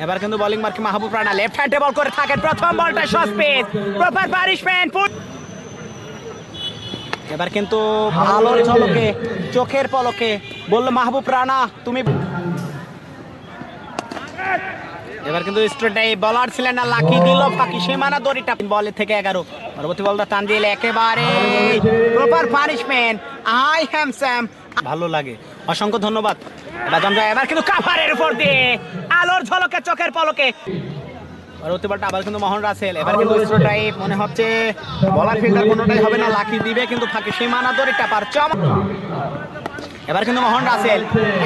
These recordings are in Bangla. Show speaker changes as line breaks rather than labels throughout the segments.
এবার কিন্তু বোলিং মার্কে মাহবুব রানা লেফট হ্যান্ডে বল করে থাকেন, প্রথম বলটা শর্ট স্পিচ, প্রপার পানিশমেন্ট। এবার কিন্তু আলোর ঝলকে চোখের পলকে বলল মাহবুব রানা তুমি। এবার কিন্তু স্ট্রেটে বলার ছিলেন না, লাকি দিল ফাঁকি, সীমানা দড়িটা বলে থেকে 11, পরবর্তী বলটা টান দিলে একেবারে proper punishment. I Ham Sam, ভালো লাগে, অসংখ্য ধন্যবাদ। এবার কিন্তু কাভারের উপর দিয়ে আলোর ঝলকে চোখের পলকে পরবর্তী বলটা আবার কিন্তু মোহন রাসেল। এবার কিন্তু স্ট্রেটাই মনে হচ্ছে বলার ফিল্ডার কোনোটাই হবে না, লাকি দিবে কিন্তু ফাঁকি, সীমানা দড়িটা পার চম। এবার কিন্তু মোহন রাসেল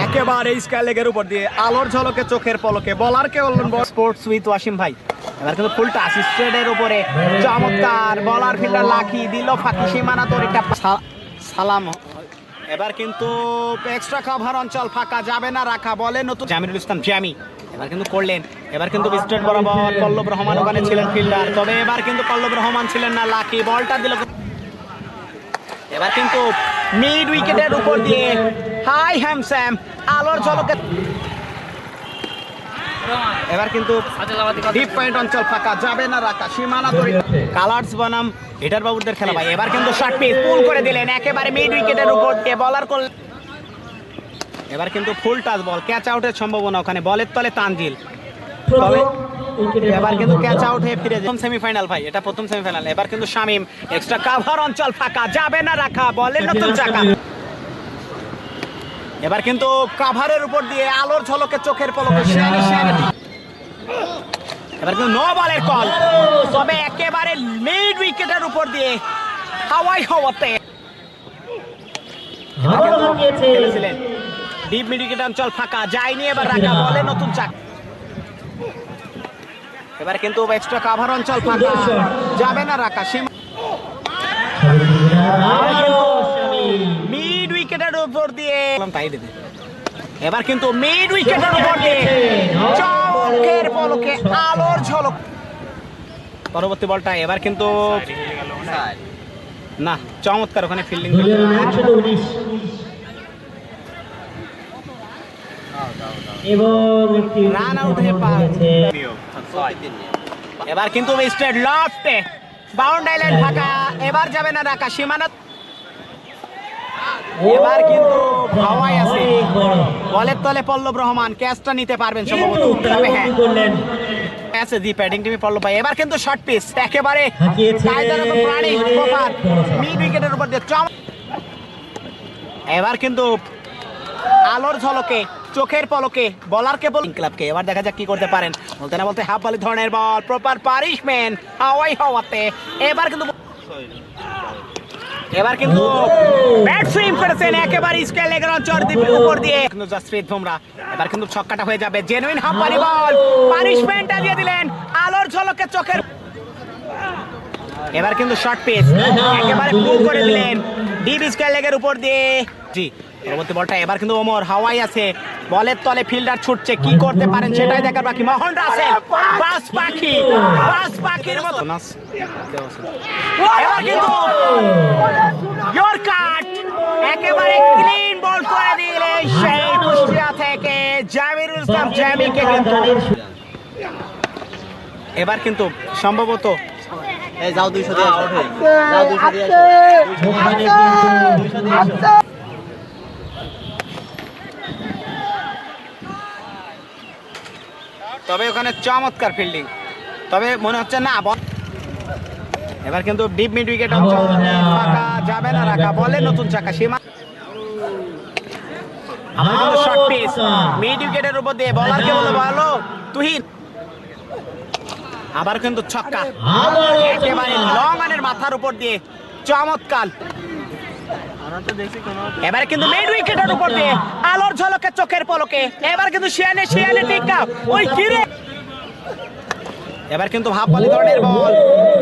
একেবারে স্কয়ার লেগের উপর দিয়ে আলোর ঝলকে চোখের পলকে বলারকে বললেন স্পোর্টস উইথ ওয়াসিম ভাই। এবার কিন্তু ফুলটা স্ট্রেটের উপরে চমৎকার বলার ফিল্ডার লাকি দিল ফাঁকি, সীমানা দড়িটা সালাম। এবার কিন্তু এক্সট্রা কভার অঞ্চল ফাঁকা যাবে না রাখা, বলে নতুন জামিরুল ইসলাম জ্যামি। এবার কিন্তু করলেন, এবার কিন্তু স্ট্রেট বরাবর পল্লব রহমান ওখানে ছিলেন ফিল্ডার, তবে এবার কিন্তু পল্লব রহমান ছিলেন না, লাকি বলটা দিল। এবার কিন্তু মিড উইকেটের উপর দিয়ে হাই হ্যাম স্যাম আলোর ঝলকে। এবার কিন্তু ডিপ পয়েন্ট অঞ্চল ফাঁকা যাবে না রাখা, সীমানা দড়ি কালার্স বনাম হিটার বাবুদের খেলা ভাই। এবার কিন্তু শর্ট পিচ পুল করে দিলেন একেবারে মিড উইকেটের উপর দিয়ে বলার করলেন। এবার কিন্তু ফুল টাচ বল, ক্যাচ আউটের সম্ভাবনা ওখানে, বলের তলে তানজিল, তবে এবার কিন্তু ক্যাচ আউট হয়ে ফিরে যায়। সেমিফাইনাল ভাই, এটা প্রথম সেমিফাইনাল। এবার কিন্তু শামিম এক্সট্রা কভার অঞ্চল ফাঁকা যাবে না রাখা, বলের নতুন চাকা। এবার কিন্তু কাভারের উপর দিয়ে আলোর ঝলকে চোখের পলকে এবার কিন্তু নো বলের কল, তবে একেবারে মিড উইকেটের উপর দিয়ে হাওয়াই হওয়াতে ডিপ মিড উইকেট অঞ্চল ফাঁকা যায়নি, এবার রাখা, বলে নতুন চাকা। এবার কিন্তু এক্সট্রা কভার অঞ্চল ফাঁকা যাবে না রাখা, মিড উইকেটের উপর দিয়ে তাই দেবে। এবার কিন্তু মিড উইকেটের উপর দিয়ে চোখের পলকে আলোর ঝলক পরবর্তী বলটা। এবার কিন্তু না, চমৎকার ওখানে ফিল্ডিং, রান আউট হয়ে পাচ্ছে। এবার কিন্তু স্ট্রেট লফটে বাউন্ডারি লাইন ফাঁকা, এবার যাবে না রাখা, সীমানা। এবার কিন্তু হাওয়ায় আছে, বলের তলে পল্লব রহমান ক্যাচটা নিতে পারবেন সম্ভবত, তবে হ্যাঁ আছে জি ব্যাটিং টিমে পল্লব ভাই। এবার কিন্তু শর্ট পিচ একেবারে প্রাণী প্রপার মিড উইকেটের উপর দিয়ে চম। এবার কিন্তু আলোর ঝলকে চোখের পলকে বলারকে বল ক্লাবকে। এবার দেখা যাক কি করতে পারেন, বলতে না বলতে হাফ ভলি ধরনের বল, প্রপার পানিশমেন্ট হাওয়াই হওয়াতে। এবার কিন্তু ব্যাট সুইং করেছেন একেবারে স্কয়ার লেগের অঞ্চল উপর দিয়ে কিন্তু জসপ্রীত বুমরা। এবার কিন্তু ছক্কাটা হয়ে যাবে, জেনুইন হাফ ভলি বল, পানিশমেন্টটা দিয়ে দিলেন আলোর ঝলকে চোখের। এবার কিন্তু শর্ট পিচ একেবারে পুল করে দিলেন ডিপ স্কয়ার লেগের উপর দিয়ে জি। পরবর্তী বলটা এবার কিন্তু ওমর হাওয়াই আছে, বলের তলে ফিল্ডার ছুটছে, কি করতে পারেন সেটাই দেখার বাকি। মোহন রাসেল বাস পাখির মতো এবার কিন্তু ইয়র্কার একেবারে ক্লিন বল করে দিলেন সেই কুষ্টিয়া থেকে জামিরুল ইসলাম জ্যামিকে। কিন্তু এবার কিন্তু সম্ভবত যাও 200 দিয়ে আউট হয়ে যাও, 200 দিয়ে তবে ওখানে চমৎকার ফিল্ডিং, তবে মনে হচ্ছে না বল। এবার কিন্তু ডিপ মিড উইকেট অঞ্চল ফাঁকা যাবে না রাখা, বলে নতুন চাকা, সীমা। আবার কিন্তু শর্ট পিচ মিড উইকেটের উপর দিয়ে বলারকে বলে ভালো তুহিন। আবার কিন্তু ছক্কা একেবারে লং অনের মাথার উপর দিয়ে চমৎকার। এবারে কিন্তু মিড উইকেটের উপর দিয়ে আলোর ঝলকে চোখের পলকে, এবার কিন্তু শিয়ানে টিকা ওই কিরে। এবার কিন্তু হাফ ভলি ধরনের বল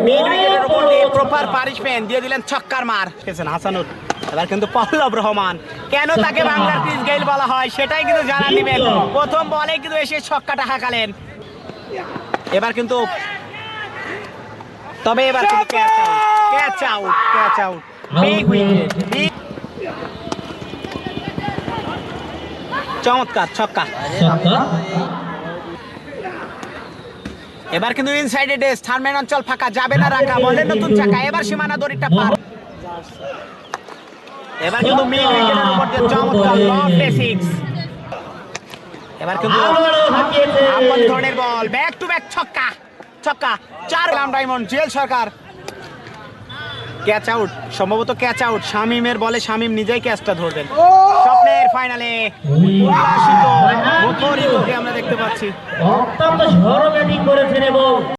মিড উইকেটের উপর দিয়ে প্রপার পানিশমেন্ট দিয়ে দিলেন, ছক্কার মার খেয়েছেন হাসানুর। এবার কিন্তু পল্লব রহমান, কেন তাকে বাংলার ক্রিস গেইল বলা হয় সেটাই কিন্তু জানা দিবেন, প্রথম বলে কিন্তু এসে ছক্কাটা হাঁকালেন। এবার কিন্তু তবে এবার কিন্তু ক্যাচ আউট বিগ উইকেট, চমৎকার ছক্কা। এবার কিন্তু ইনসাইডে ডেস থার্মেন অঞ্চল ফাঁকা যাবে না রাখা বলে নতুন চাকা এবার সীমানা দড়িটা পার এবার কিন্তু মিড উইকেটের উপর দিয়ে চমৎকার লফটে সিক্স এবার কিন্তু আপন ধরনের বল ব্যাক টু ব্যাক ছক্কা ছক্কা 4 গ্রাম ডায়মন্ড জুয়েল সরকার ক্যাচ আউট সম্ভবত ক্যাচ আউট শামিমের বলে শামিম নিজেই ক্যাচটা ধরবেন স্বপ্নের ফাইনালে উল্লাসিত মুখরিতকে আমরা দেখতে পাচ্ছি
অত্যন্ত ঝড়ো ব্যাটিং করেছেন এবং